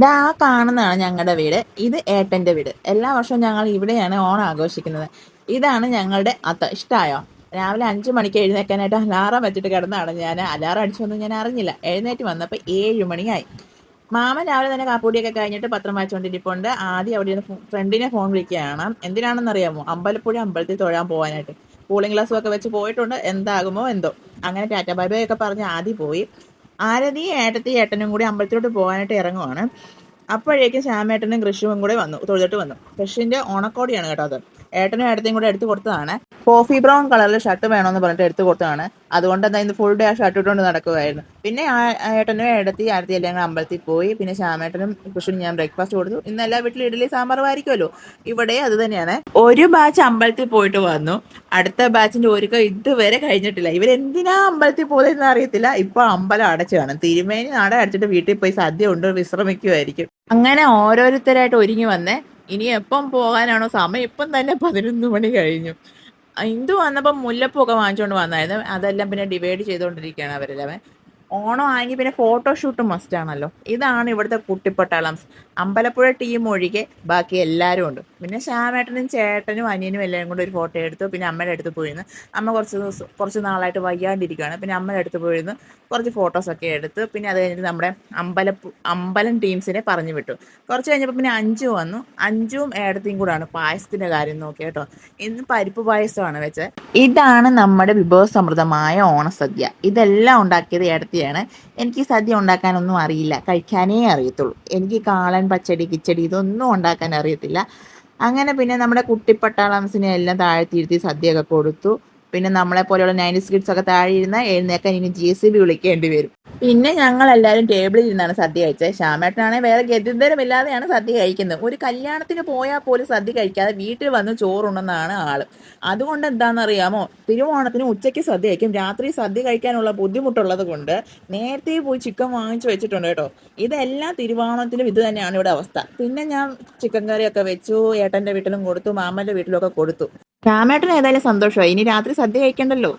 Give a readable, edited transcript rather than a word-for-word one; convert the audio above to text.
ദാ ആ കാണുന്നതാണ് ഞങ്ങളുടെ വീട്. ഇത് ഏട്ടന്റെ വീട്. എല്ലാ വർഷവും ഞങ്ങൾ ഇവിടെയാണ് ഓണം ആഘോഷിക്കുന്നത്. ഇതാണ് ഞങ്ങളുടെ ഇഷ്ടായോ? രാവിലെ 5 മണിക്ക് എഴുന്നേൽക്കാനായിട്ട് അലാറം വെച്ചിട്ട് കിടന്നതാണ് ഞാൻ. അലാറം അടിച്ചൊന്നും ഞാൻ അറിഞ്ഞില്ല. എഴുന്നേറ്റ് വന്നപ്പോൾ 7 മണിയായി. മാമൻ രാവിലെ തന്നെ കാപ്പൂടിയൊക്കെ കഴിഞ്ഞിട്ട് പത്രം വായിച്ചുകൊണ്ടിരിപ്പുണ്ട്. ആദ്യം അവിടെ ഇരുന്ന് ഫ്രണ്ടിനെ ഫോൺ വിളിക്കുകയാണ്. എന്തിനാണെന്നറിയാമോ? അമ്പലപ്പുഴ അമ്പലത്തിൽ തൊഴാൻ പോകാനായിട്ട്. കൂളിംഗ് ഗ്ലാസ്സും ഒക്കെ വെച്ച് പോയിട്ടുണ്ട്. എന്താകുമോ എന്തോ. അങ്ങനെ ടാറ്റ ബൈ ബൈ ഒക്കെ പറഞ്ഞ് ആദ്യം പോയി. ആരതി ഏട്ടത്തി ഏട്ടനും കൂടി അമ്പലത്തിലോട്ട് പോകാനായിട്ട് ഇറങ്ങുവാണ്. അപ്പോഴേക്കും ശ്യാമേട്ടനും കൃഷിയും കൂടെ വന്നു, തൊഴുതിട്ട് വന്നു. കൃഷിന്റെ ഓണക്കോടിയാണ് കേട്ടോ അത്. ഏട്ടനും ഏട്ടത്തെയും കൂടെ എടുത്തു കൊടുത്തതാണ്. കോഫി ബ്രൗൺ കളറിൽ ഷർട്ട് വേണമെന്ന് പറഞ്ഞിട്ട് എടുത്തു കൊടുത്തതാണ്. അതുകൊണ്ട് എന്താ ഇന്ന് ഫുൾ ഡേ ആ ഷർട്ട് ഇട്ടുകൊണ്ട് നടക്കുമായിരുന്നു. പിന്നെ ഏട്ടനും ഏടത്തി ആരത്തി എല്ലാം കൂടെ അമ്പലത്തിൽ പോയി. പിന്നെ ശ്യാമേട്ടനും കൃഷിനും ഞാൻ ബ്രേക്ക്ഫാസ്റ്റ് കൊടുത്തു. ഇന്ന് എല്ലാ വീട്ടിലും ഇഡലി സാമ്പാറും ആയിരിക്കുമല്ലോ. ഇവിടെ അത് തന്നെയാണ്. ഒരു ബാച്ച് അമ്പലത്തിൽ പോയിട്ട് വന്നു. അടുത്ത ബാച്ചിന്റെ ഒരുക്കം ഇതുവരെ കഴിഞ്ഞിട്ടില്ല. ഇവരെന്തിനാ അമ്പലത്തിൽ പോകുന്നതെന്ന് അറിയത്തില്ല. ഇപ്പൊ അമ്പലം അടച്ചു കാണും. തിരുമേനി നട അടച്ചിട്ട് വീട്ടിൽ പോയി സദ്യ കൊണ്ട് വിശ്രമിക്കുമായിരിക്കും. അങ്ങനെ ഓരോരുത്തരായിട്ട് ഒരുങ്ങി വന്നേ. ഇനി എപ്പം പോകാനാണോ സമയം? ഇപ്പം തന്നെ 11 മണി കഴിഞ്ഞു. ഇന്ദു വന്നപ്പോൾ മുല്ലപ്പൂക്കെ വാങ്ങിച്ചുകൊണ്ട് വന്നായിരുന്നു. അതെല്ലാം പിന്നെ ഡിവൈഡ് ചെയ്തുകൊണ്ടിരിക്കുകയാണ് അവരെല്ലാം. ഓണം ആയെങ്കിൽ പിന്നെ ഫോട്ടോഷൂട്ട് മസ്റ്റ് ആണല്ലോ. ഇതാണ് ഇവിടുത്തെ കുട്ടിപ്പട്ടാളം. അമ്പലപ്പുഴ ടീം ഒഴികെ ബാക്കി എല്ലാവരും ഉണ്ട്. പിന്നെ ശ്യാമേട്ടനും ചേട്ടനും അനിയനും എല്ലാവരും കൂടെ ഒരു ഫോട്ടോ എടുത്തു. പിന്നെ അമ്മയുടെ അടുത്ത് പോയിരുന്നു. അമ്മ കുറച്ച് നാളായിട്ട് വയ്യാണ്ടിരിക്കുകയാണ്. പിന്നെ അമ്മയുടെ അടുത്ത് പോയിരുന്നു കുറച്ച് ഫോട്ടോസൊക്കെ എടുത്ത്. പിന്നെ അത് കഴിഞ്ഞിട്ട് നമ്മുടെ അമ്പലം ടീംസിനെ പറഞ്ഞു വിട്ടു. കുറച്ച് കഴിഞ്ഞപ്പോൾ പിന്നെ അഞ്ചു വന്നു. അഞ്ചും ഏടത്തിയും കൂടാണ് പായസത്തിൻ്റെ കാര്യം നോക്കി കേട്ടോ. ഇന്ന് പരിപ്പ് പായസമാണ് വെച്ചത്. ഇതാണ് നമ്മുടെ വിഭവസമൃദ്ധമായ ഓണസദ്യ. ഇതെല്ലാം ഉണ്ടാക്കിയത് ഏടത്തിയാണ്. എനിക്ക് സദ്യ ഉണ്ടാക്കാനൊന്നും അറിയില്ല, കഴിക്കാനേ അറിയത്തുള്ളൂ. എനിക്ക് കാളൻ പച്ചടി കിച്ചടി ഇതൊന്നും ഉണ്ടാക്കാൻ അറിയത്തില്ല. അങ്ങനെ പിന്നെ നമ്മുടെ കുട്ടിപ്പട്ടാളംസിനെ എല്ലാം താഴ്ത്തിയിരുത്തി സദ്യയൊക്കെ കൊടുത്തു. പിന്നെ നമ്മളെ പോലെയുള്ള 90s കിഡ്സ് ഒക്കെ താഴെ ഇരുന്ന് എഴുന്നേക്കാൻ ഇനി JCB വിളിക്കേണ്ടി വരും. പിന്നെ ഞങ്ങൾ എല്ലാവരും ടേബിളിൽ ഇരുന്നാണ് സദ്യ കഴിച്ചത്. ശ്യാമേട്ടനാണെങ്കിൽ വേറെ ഗത്യന്തരമില്ലാതെയാണ് സദ്യ കഴിക്കുന്നത്. ഒരു കല്യാണത്തിന് പോയാൽ പോലും സദ്യ കഴിക്കാതെ വീട്ടിൽ വന്ന് ചോറുണ്ടെന്നാണ് ആള്. അതുകൊണ്ട് എന്താണെന്നറിയാമോ? തിരുവോണത്തിന് ഉച്ചയ്ക്ക് സദ്യ കഴിക്കും. രാത്രി സദ്യ കഴിക്കാനുള്ള ബുദ്ധിമുട്ടുള്ളത് കൊണ്ട് നേരത്തെ പോയി ചിക്കൻ വാങ്ങിച്ചു വെച്ചിട്ടുണ്ട് കേട്ടോ. ഇതെല്ലാം തിരുവോണത്തിലും ഇത് തന്നെയാണ് ഇവിടെ അവസ്ഥ. പിന്നെ ഞാൻ ചിക്കൻ കറിയൊക്കെ വെച്ചു. ഏട്ടൻ്റെ വീട്ടിലും കൊടുത്തു, മാമൻ്റെ വീട്ടിലൊക്കെ കൊടുത്തു. ശ്യാമേട്ടന് ഏതായാലും സന്തോഷമായി. ഇനി രാത്രി സദ്യ കഴിക്കണ്ടല്ലോ.